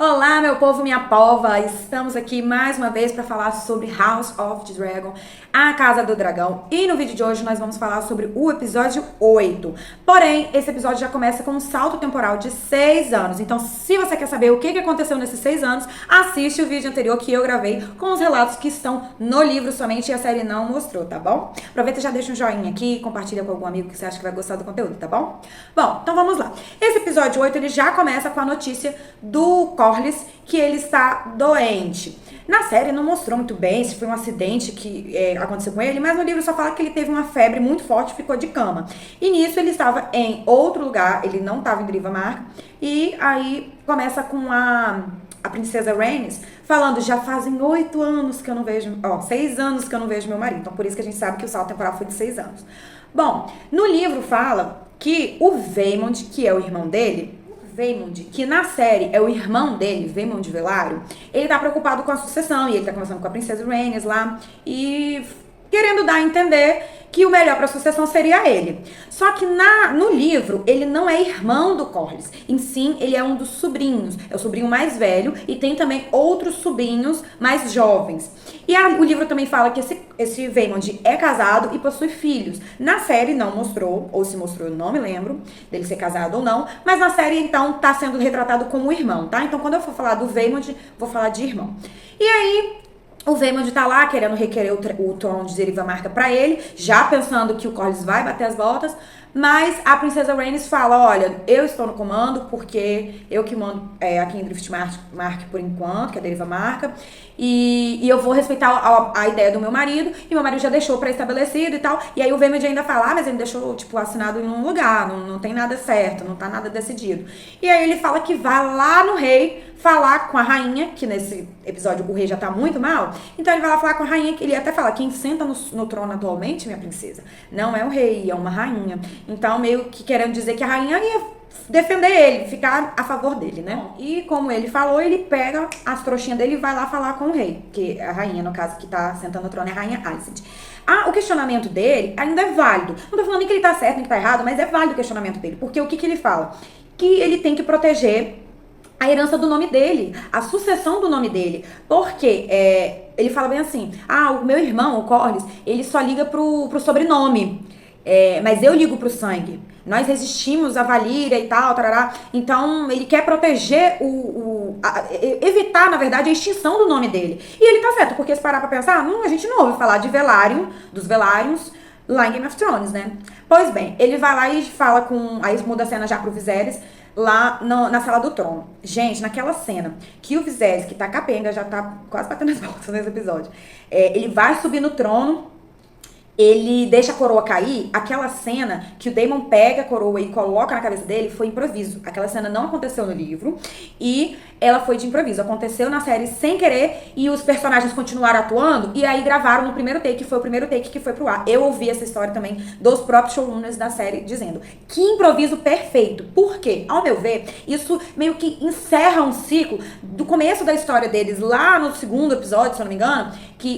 Olá, meu povo, minha pova! Estamos aqui mais uma vez para falar sobre House of the Dragon, a Casa do Dragão. E no vídeo de hoje nós vamos falar sobre o episódio 8. Porém, esse episódio já começa com um salto temporal de 6 anos. Então, se você quer saber o que aconteceu nesses 6 anos, assiste o vídeo anterior que eu gravei com os relatos que estão no livro somente e a série não mostrou, tá bom? Aproveita e já deixa um joinha aqui, compartilha com algum amigo que você acha que vai gostar do conteúdo, tá bom? Bom, então vamos lá. Esse episódio 8, ele já começa com a notícia do Corlys, que ele está doente. Na série não mostrou muito bem se foi um acidente que aconteceu com ele, mas no livro só fala que ele teve uma febre muito forte e ficou de cama. E nisso ele estava em outro lugar, ele não estava em Drivamark, e aí começa com a princesa Rhaenys falando, já fazem 8 anos que eu não vejo, 6 anos que eu não vejo meu marido. Então por isso que a gente sabe que o salto temporal foi de 6 anos. Bom, no livro fala que o Vaemond, que é o irmão dele, Vaemond, que na série é o irmão dele, Vaemond Velaryon, ele tá preocupado com a sucessão e ele tá conversando com a princesa Rhaenys lá e querendo dar a entender que o melhor para a sucessão seria ele. Só que no livro, ele não é irmão do Corlys. Em sim, ele é um dos sobrinhos. É o sobrinho mais velho e tem também outros sobrinhos mais jovens. E o livro também fala que esse Vaemond é casado e possui filhos. Na série não mostrou, ou se mostrou eu não me lembro dele ser casado ou não. Mas na série, então, tá sendo retratado como irmão, tá? Então, quando eu for falar do Vaemond, vou falar de irmão. E aí, o Vaemond tá lá querendo requerer o trono de Drivamark pra ele, já pensando que o Corlys vai bater as botas, mas a princesa Rhaenys fala, olha, eu estou no comando porque eu que mando aqui em Driftmark por enquanto, que é Drivamark, e eu vou respeitar a ideia do meu marido, e meu marido já deixou pré-estabelecido e tal, e aí o Vaemond ainda fala, mas ele deixou, tipo, assinado em um lugar, não tem nada certo, não tá nada decidido. E aí ele fala que vai lá no rei falar com a rainha, que nesse episódio o rei já tá muito mal, então ele vai lá falar com a rainha, que ele até fala, quem senta no trono atualmente, minha princesa, não é o rei, é uma rainha. Então, meio que querendo dizer que a rainha ia defender ele, ficar a favor dele, né? E como ele falou, ele pega as trouxinhas dele e vai lá falar com o rei, que a rainha, no caso, que tá sentando no trono é a rainha Alicent. O questionamento dele ainda é válido. Não tô falando nem que ele tá certo, nem que tá errado, mas é válido o questionamento dele. Porque o que ele fala? Que ele tem que proteger a herança do nome dele, a sucessão do nome dele. Porque ele fala bem assim, o meu irmão, o Corlys, ele só liga pro sobrenome. Mas eu ligo pro sangue. Nós resistimos a Valíria e tal, tarará. Então, ele quer proteger, evitar, na verdade, a extinção do nome dele. E ele tá certo, porque se parar pra pensar, a gente não ouve falar de Velaryon, dos Velaryons, lá em Game of Thrones, né? Pois bem, ele vai lá e fala aí muda a cena já pro Viserys, lá na sala do trono. Gente, naquela cena que o Viserys, que tá capenga, já tá quase batendo as botas nesse episódio, ele vai subir no trono, ele deixa a coroa cair. Aquela cena que o Daemon pega a coroa e coloca na cabeça dele foi improviso. Aquela cena não aconteceu no livro e ela foi de improviso. Aconteceu na série sem querer e os personagens continuaram atuando e aí gravaram no primeiro take, que foi o primeiro take que foi pro ar. Eu ouvi essa história também dos próprios showrunners da série dizendo que improviso perfeito. Por quê? Ao meu ver, isso meio que encerra um ciclo do começo da história deles lá no segundo episódio, se eu não me engano,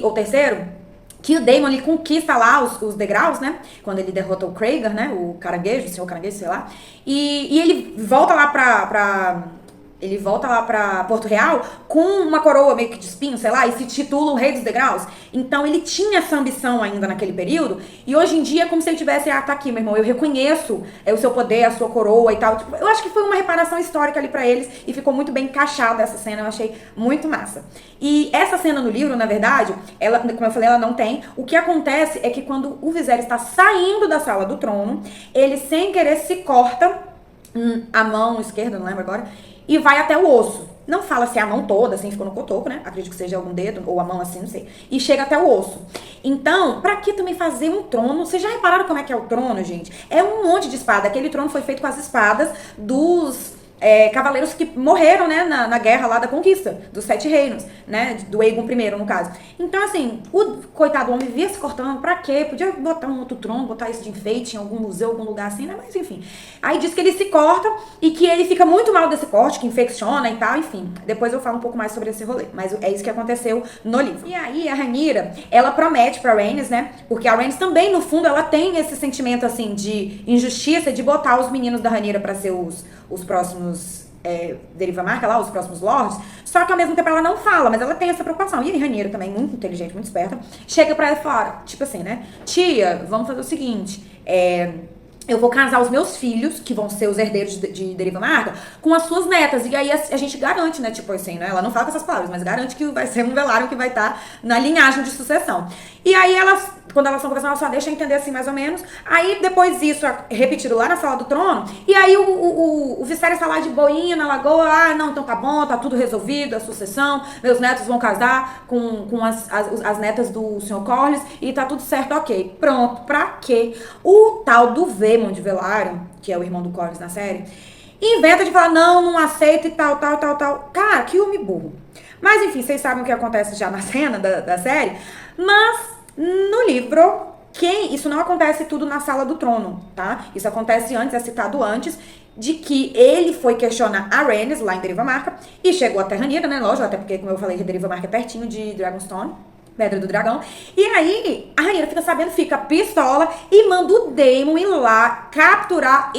ou terceiro, que o Daemon, ele conquista lá os degraus, né? Quando ele derrota o Cragar, né? O caranguejo, o senhor caranguejo, sei lá. E ele volta lá ele volta lá pra Porto Real com uma coroa meio que de espinho, sei lá, e se titula o Rei dos Degraus. Então ele tinha essa ambição ainda naquele período, e hoje em dia é como se ele tivesse, tá aqui, meu irmão, eu reconheço o seu poder, a sua coroa e tal. Tipo, eu acho que foi uma reparação histórica ali pra eles, e ficou muito bem encaixada essa cena, eu achei muito massa. E essa cena no livro, na verdade, ela, como eu falei, ela não tem. O que acontece é que quando o Viserys está saindo da sala do trono, ele sem querer se corta a mão esquerda, não lembro agora, e vai até o osso. Não fala se é a mão toda, assim, ficou no cotoco, né? Acredito que seja algum dedo, ou a mão assim, não sei. E chega até o osso. Então, pra que também fazer um trono? Vocês já repararam como é que é o trono, gente? É um monte de espada. Aquele trono foi feito com as espadas dos cavaleiros que morreram, né, na guerra lá da conquista, dos 7 reinos, né, do Aegon I, no caso. Então, assim, o coitado homem via se cortando, pra quê? Podia botar um outro trono, botar isso de enfeite em algum museu, algum lugar assim, né, mas enfim. Aí diz que ele se corta e que ele fica muito mal desse corte, que infecciona e tal, enfim. Depois eu falo um pouco mais sobre esse rolê, mas é isso que aconteceu no livro. E aí a Rhaenyra, ela promete pra Rhaenys, né, porque a Rhaenys também, no fundo, ela tem esse sentimento, assim, de injustiça, de botar os meninos da Rhaenyra pra ser os próximos Deriva Marca lá, os próximos lords, só que ao mesmo tempo ela não fala, mas ela tem essa preocupação. E aí Rhaenyra também, muito inteligente, muito esperta, chega pra ela e fala, tipo assim, né? Tia, vamos fazer o seguinte, eu vou casar os meus filhos, que vão ser os herdeiros de Deriva Marca, com as suas netas. E aí a gente garante, né? Tipo assim, né? Ela não fala com essas palavras, mas garante que vai ser um Velaryon que vai estar na linhagem de sucessão. E aí quando elas estão conversando, ela só deixa entender assim, mais ou menos. Aí depois isso é repetido lá na Sala do Trono. E aí o Viserys tá lá de boinha na lagoa. Ah, não, então tá bom, tá tudo resolvido, a sucessão. Meus netos vão casar com as netas do Sr. Corlys e tá tudo certo, ok. Pronto, pra quê? O tal do Vaemond Velaryon, que é o irmão do Corlys na série, inventa de falar, não aceita e tal. Cara, que homem burro. Mas enfim, vocês sabem o que acontece já na cena da série. Mas no livro, isso não acontece tudo na Sala do Trono, tá? Isso acontece antes, é citado antes, de que ele foi questionar a Rhaenys lá em Deriva Marca e chegou até Rhaenyra, né? Lógico, até porque, como eu falei, Deriva Marca é pertinho de Dragonstone, Pedra do Dragão. E aí, a Rhaenyra fica sabendo, fica pistola e manda o Daemon ir lá capturar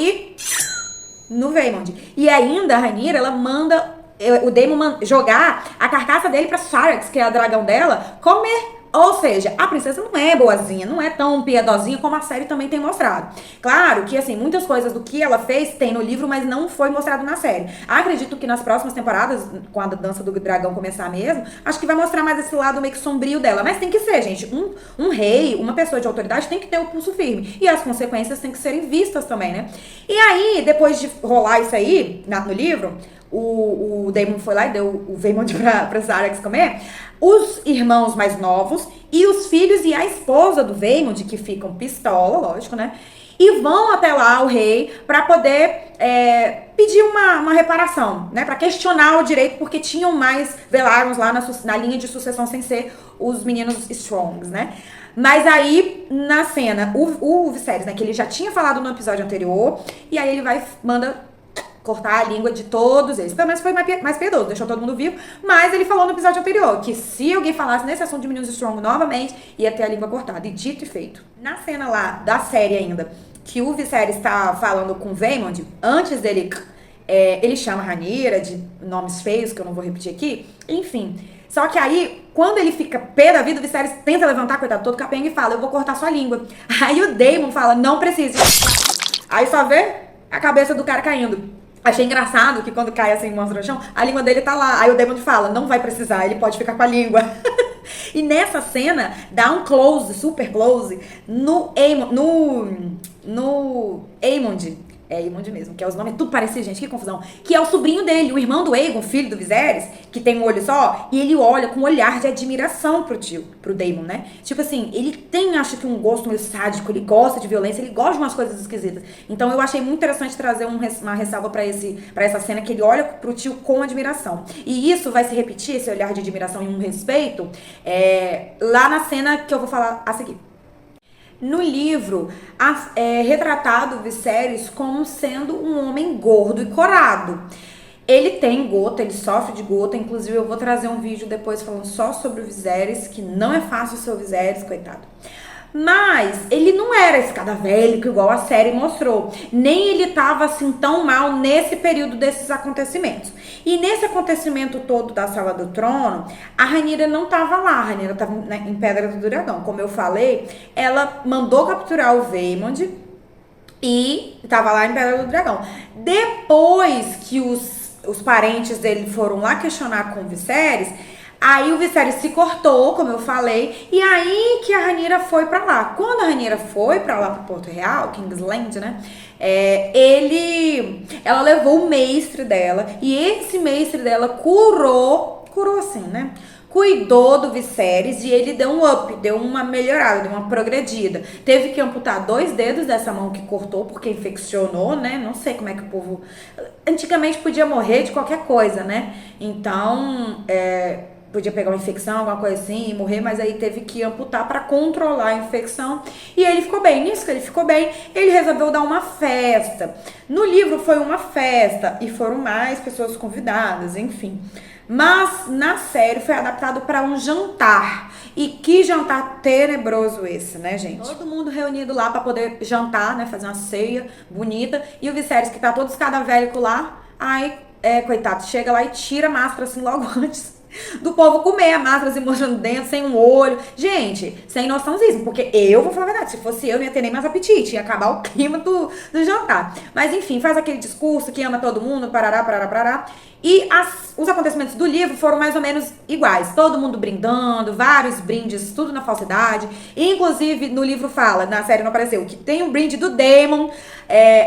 no Vaemond. E ainda a Rhaenyra, ela manda o Daemon jogar a carcaça dele pra Syrax, que é a dragão dela, comer. Ou seja, a princesa não é boazinha, não é tão piedosinha como a série também tem mostrado. Claro que, assim, muitas coisas do que ela fez tem no livro, mas não foi mostrado na série. Acredito que nas próximas temporadas, quando a Dança do Dragão começar mesmo, acho que vai mostrar mais esse lado meio que sombrio dela. Mas tem que ser, gente. Um rei, uma pessoa de autoridade tem que ter o pulso firme. E as consequências têm que serem vistas também, né? E aí, depois de rolar isso aí, no livro, o Daemon foi lá e deu o Vaemond pra Syrax comer. Os irmãos mais novos e os filhos e a esposa do Vaemond, que ficam pistola, lógico, né? E vão até lá o rei pra poder pedir uma reparação, né? Pra questionar o direito, porque tinham mais Velaryons lá na linha de sucessão sem ser os meninos Strongs, né? Mas aí, na cena, o Viserys, né? Que ele já tinha falado no episódio anterior, e aí ele manda cortar a língua de todos eles. Pelo menos foi mais piedoso, deixou todo mundo vivo. Mas ele falou no episódio anterior que se alguém falasse nesse assunto de meninos Strong novamente, ia ter a língua cortada. E dito e feito. Na cena lá da série ainda, que o Viserys tá falando com o Vaemond, antes dele... ele chama Rhaenyra de nomes feios, que eu não vou repetir aqui. Enfim. Só que aí, quando ele fica pé da vida, o Viserys tenta levantar, coitado, todo capenga, e fala, eu vou cortar sua língua. Aí o Daemon fala, não precisa. Aí só vê a cabeça do cara caindo. Achei engraçado que quando cai assim, mostra no chão, a língua dele tá lá. Aí o Daemon fala, não vai precisar, ele pode ficar com a língua. E nessa cena, dá um close, super close, no Aemond. É Aemond mesmo, que é os nomes tudo parecido, gente, que confusão. Que é o sobrinho dele, o irmão do Aegon, filho do Viserys, que tem um olho só, e ele olha com um olhar de admiração pro Daemon, né? Tipo assim, ele tem, acho que um gosto meio sádico, ele gosta de violência, ele gosta de umas coisas esquisitas. Então eu achei muito interessante trazer uma ressalva pra essa cena, que ele olha pro tio com admiração. E isso vai se repetir, esse olhar de admiração e um respeito, lá na cena que eu vou falar a seguir. No livro, é retratado o Viserys como sendo um homem gordo e corado. Ele tem gota, ele sofre de gota. Inclusive, eu vou trazer um vídeo depois falando só sobre o Viserys, que não é fácil ser o Viserys, coitado. Mas ele não era esse cadavélico igual a série mostrou. Nem ele tava assim tão mal nesse período desses acontecimentos. E nesse acontecimento todo da Sala do Trono, a Rhaenyra não tava lá. A Rhaenyra tava em Pedra do Dragão. Como eu falei, ela mandou capturar o Vaemond e tava lá em Pedra do Dragão. Depois que os parentes dele foram lá questionar com o Viserys, aí o Viserys se cortou, como eu falei, e aí que a Rhaenyra foi pra lá. Quando a Rhaenyra foi pra lá, pro Porto Real, Kingsland, né, ela levou o mestre dela, e esse mestre dela curou assim, né, cuidou do Viserys e ele deu um up, deu uma melhorada, deu uma progredida. Teve que amputar 2 dedos dessa mão que cortou porque infeccionou, né? Não sei como é que o povo... Antigamente podia morrer de qualquer coisa, né? Então, podia pegar uma infecção, alguma coisa assim, e morrer, mas aí teve que amputar para controlar a infecção. E ele ficou bem. Nisso que ele ficou bem, ele resolveu dar uma festa. No livro foi uma festa e foram mais pessoas convidadas, enfim. Mas na série foi adaptado para um jantar. E que jantar tenebroso esse, né, gente? Todo mundo reunido lá para poder jantar, né, fazer uma ceia bonita. E o Viserys, que tá todo escadavélico lá, aí coitado, chega lá e tira a máscara assim logo antes do povo comer a máscara, assim, mostrando dentro, sem um olho. Gente, sem noçãozismo, porque eu vou falar a verdade, se fosse eu, não ia ter nem mais apetite, ia acabar o clima do jantar. Mas enfim, faz aquele discurso que ama todo mundo, parará, parará, parará. E os acontecimentos do livro foram mais ou menos iguais. Todo mundo brindando, vários brindes, tudo na falsidade. Inclusive, no livro fala, na série não apareceu, que tem um brinde do Daemon,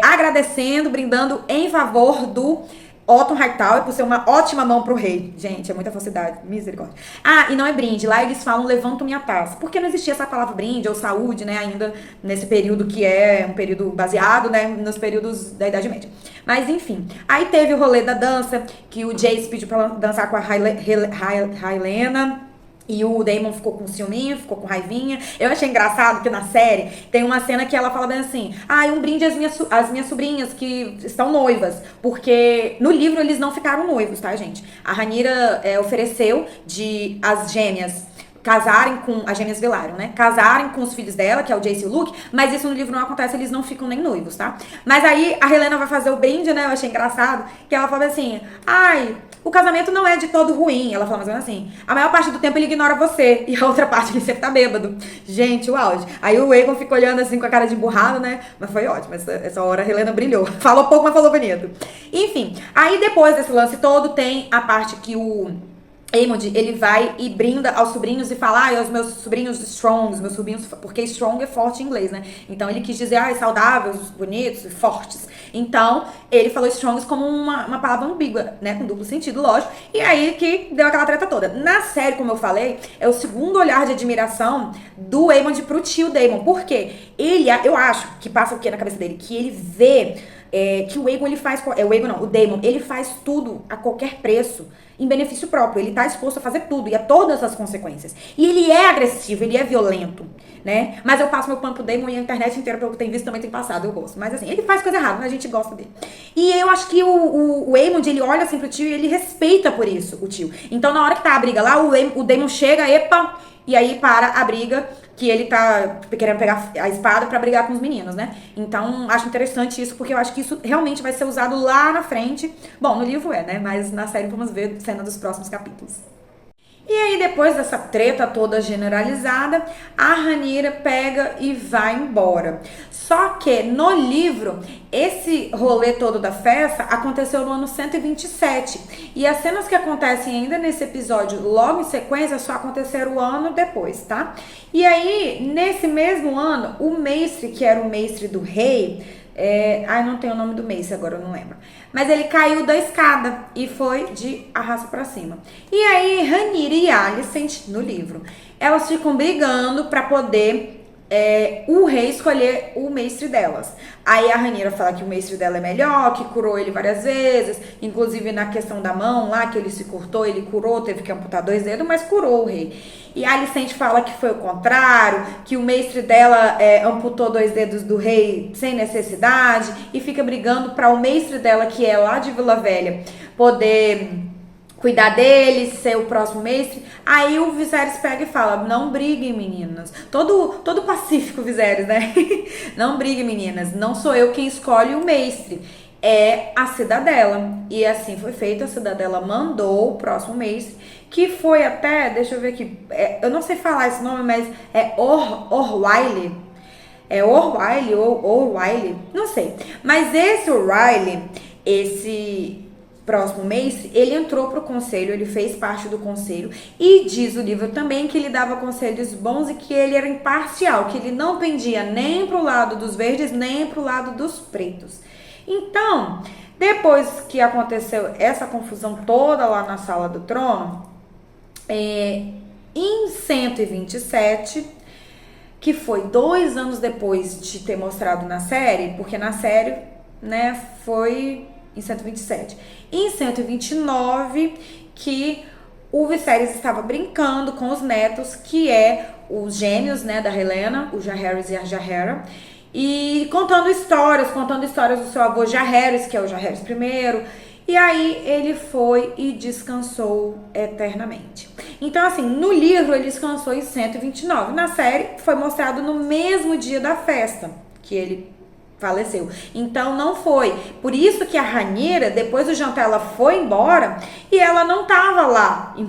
agradecendo, brindando em favor do Otton Hightower por ser uma ótima mão pro rei. Gente, é muita falsidade. Misericórdia. Ah, e não é brinde. Lá eles falam levanto minha taça. Porque não existia essa palavra brinde ou saúde, né? Ainda nesse período que é um período baseado, né? Nos períodos da Idade Média. Mas, enfim. Aí teve o rolê da dança, que o Jace pediu pra dançar com a Hylena. E o Daemon ficou com ciúminho, ficou com raivinha. Eu achei engraçado que na série tem uma cena que ela fala bem assim: um brinde às minhas sobrinhas que estão noivas. Porque no livro eles não ficaram noivos, tá, gente? A Rhaenyra ofereceu de as gêmeas casarem com as gêmeas Velaryon, né? Casarem com os filhos dela, que é o Jace e o Luke, mas isso no livro não acontece, eles não ficam nem noivos, tá? Mas aí a Helena vai fazer o brinde, né? Eu achei engraçado, que ela fala assim: o casamento não é de todo ruim. Ela fala mais ou menos assim: a maior parte do tempo ele ignora você, e a outra parte ele sempre tá bêbado. Gente, o auge. Aí o Aegon fica olhando assim com a cara de burrado, né? Mas foi ótimo, essa hora a Helena brilhou. Falou pouco, mas falou bonito. Enfim, aí depois desse lance todo tem a parte que o Aemond, ele vai e brinda aos sobrinhos e fala: os meus sobrinhos strongs, meus sobrinhos, porque strong é forte em inglês, né? Então ele quis dizer, saudáveis, bonitos e fortes. Então ele falou strongs como uma palavra ambígua, né? Com duplo sentido, lógico. E aí que deu aquela treta toda. Na série, como eu falei, é o segundo olhar de admiração do Aemond pro tio Daemon. Por quê? Eu acho que passa o quê na cabeça dele? Que ele vê que o Aegon, ele faz... o Aegon não, o Daemon, ele faz tudo a qualquer preço em benefício próprio. Ele tá disposto a fazer tudo e a todas as consequências. E ele é agressivo, ele é violento, né? Mas eu passo meu pano pro Daemon e a internet inteira, pelo que tem visto, também tem passado, eu gosto. Mas assim, ele faz coisa errada, mas a gente gosta dele. E eu acho que o Aemond, ele olha assim pro tio e ele respeita por isso o tio. Então, na hora que tá a briga lá, o Daemon chega, e aí para a briga, que ele tá querendo pegar a espada pra brigar com os meninos, né? Então, acho interessante isso, porque eu acho que isso realmente vai ser usado lá na frente. Bom, no livro né? Mas na série vamos ver cena dos próximos capítulos. E aí, depois dessa treta toda generalizada, a Rhaenyra pega e vai embora. Só que no livro, esse rolê todo da festa aconteceu no ano 127. E as cenas que acontecem ainda nesse episódio, logo em sequência, só aconteceram um ano depois, tá? E aí, nesse mesmo ano, o mestre, que era o mestre do rei, não tem o nome do mestre agora, eu não lembro. Mas ele caiu da escada e foi de arrasto pra cima. E aí, Rhaenyra e Alicent, no livro, elas ficam brigando pra poder o rei escolher o mestre delas. Aí a Rhaenyra fala que o mestre dela é melhor, que curou ele várias vezes, inclusive na questão da mão lá, que ele se cortou, ele curou, teve que amputar 2 dedos, mas curou o rei. E a Alicent fala que foi o contrário, que o mestre dela amputou 2 dedos do rei sem necessidade, e fica brigando para o mestre dela, que é lá de Vila Velha, poder cuidar dele, ser o próximo mestre. Aí o Viserys pega e fala: não briguem, meninas. Todo pacífico Viserys, né? Não briguem, meninas. Não sou eu quem escolhe o mestre. É a Cidadela. E assim foi feito. A Cidadela mandou o próximo mestre, que foi até, deixa eu ver aqui, eu não sei falar esse nome, mas é Orwyle. É Orwyle ou Orwyle, não sei. Mas esse Orwyle, esse próximo mês, ele entrou pro conselho, ele fez parte do conselho, e diz o livro também que ele dava conselhos bons e que ele era imparcial, que ele não pendia nem pro lado dos verdes, nem pro lado dos pretos. Então, depois que aconteceu essa confusão toda lá na Sala do Trono, em 127, que foi 2 anos depois de ter mostrado na série, porque na série, né, foi em 127. Em 129, que o Viserys estava brincando com os netos, que é os gêmeos, né, da Helena, o Jaehaerys e a Jaehaera, e contando histórias do seu avô Jaehaerys, que é o Jaehaerys I. E aí ele foi e descansou eternamente. Então, assim, no livro ele descansou em 129. Na série foi mostrado no mesmo dia da festa que ele faleceu. Então não foi. Por isso que a Rhaenyra, depois do jantar, ela foi embora e ela não tava lá em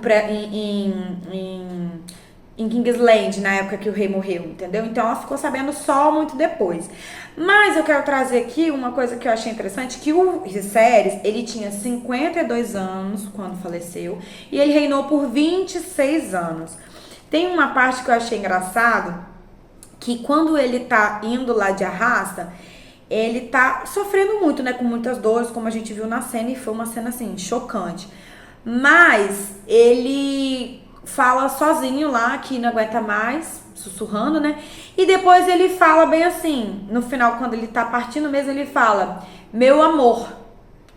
Kingsland, na época que o rei morreu, entendeu? Então ela ficou sabendo só muito depois. Mas eu quero trazer aqui uma coisa que eu achei interessante, que o Viserys, ele tinha 52 anos quando faleceu e ele reinou por 26 anos. Tem uma parte que eu achei engraçado, que quando ele tá indo lá de arrasta, ele tá sofrendo muito, né, com muitas dores, como a gente viu na cena, e foi uma cena, assim, chocante. Mas ele fala sozinho lá, que não aguenta mais, sussurrando, né, e depois ele fala bem assim, no final, quando ele tá partindo mesmo, ele fala, meu amor.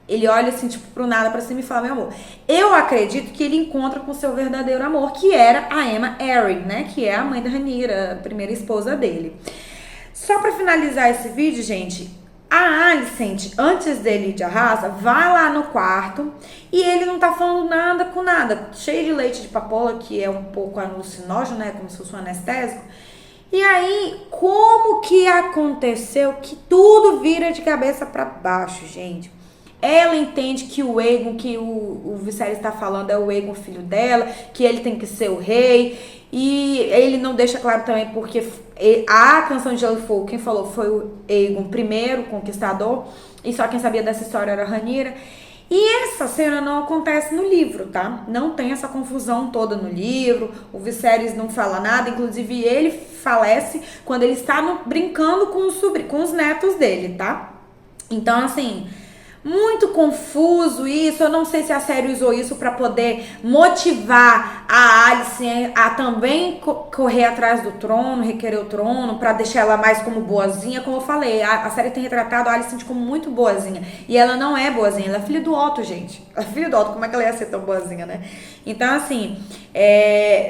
Ele olha assim, tipo, pro nada pra cima e fala, meu amor. Eu acredito que ele encontra com seu verdadeiro amor, que era a Aemma Arryn, né, que é a mãe da Rhaenyra, a primeira esposa dele. Só pra finalizar esse vídeo, gente, a Alicent, antes dele ir de arrasa, vai lá no quarto e ele não tá falando nada com nada. Cheio de leite de papoula, que é um pouco alucinógeno, né? Como se fosse um anestésico. E aí, como que aconteceu que tudo vira de cabeça pra baixo, gente? Ela entende que o Aegon, que o Viserys está falando é o Aegon, filho dela, que ele tem que ser o rei. E ele não deixa claro também porque a Canção de Gelo e Fogo, quem falou foi o Aegon, primeiro conquistador, e só quem sabia dessa história era a Rhaenyra. E essa cena não acontece no livro, tá? Não tem essa confusão toda no livro, o Viserys não fala nada, inclusive ele falece quando ele está brincando com os netos dele, tá? Então, assim, muito confuso isso. Eu não sei se a série usou isso pra poder motivar a Alicent a também correr atrás do trono, requerer o trono, pra deixar ela mais como boazinha. Como eu falei, a série tem retratado a Alicent como muito boazinha. E ela não é boazinha, ela é filha do Otto, gente. Ela é filha do Otto, como é que ela ia ser tão boazinha, né? Então, assim,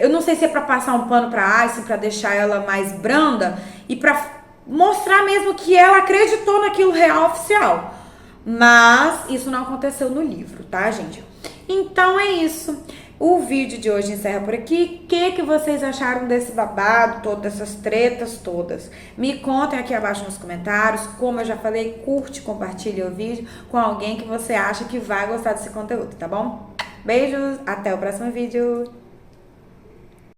eu não sei se é pra passar um pano pra Alicent, pra deixar ela mais branda e pra mostrar mesmo que ela acreditou naquilo real oficial. Mas isso não aconteceu no livro, tá, gente? Então é isso. O vídeo de hoje encerra por aqui. O que vocês acharam desse babado todo, dessas tretas todas? Me contem aqui abaixo nos comentários. Como eu já falei, curte, compartilha o vídeo com alguém que você acha que vai gostar desse conteúdo, tá bom? Beijos, até o próximo vídeo.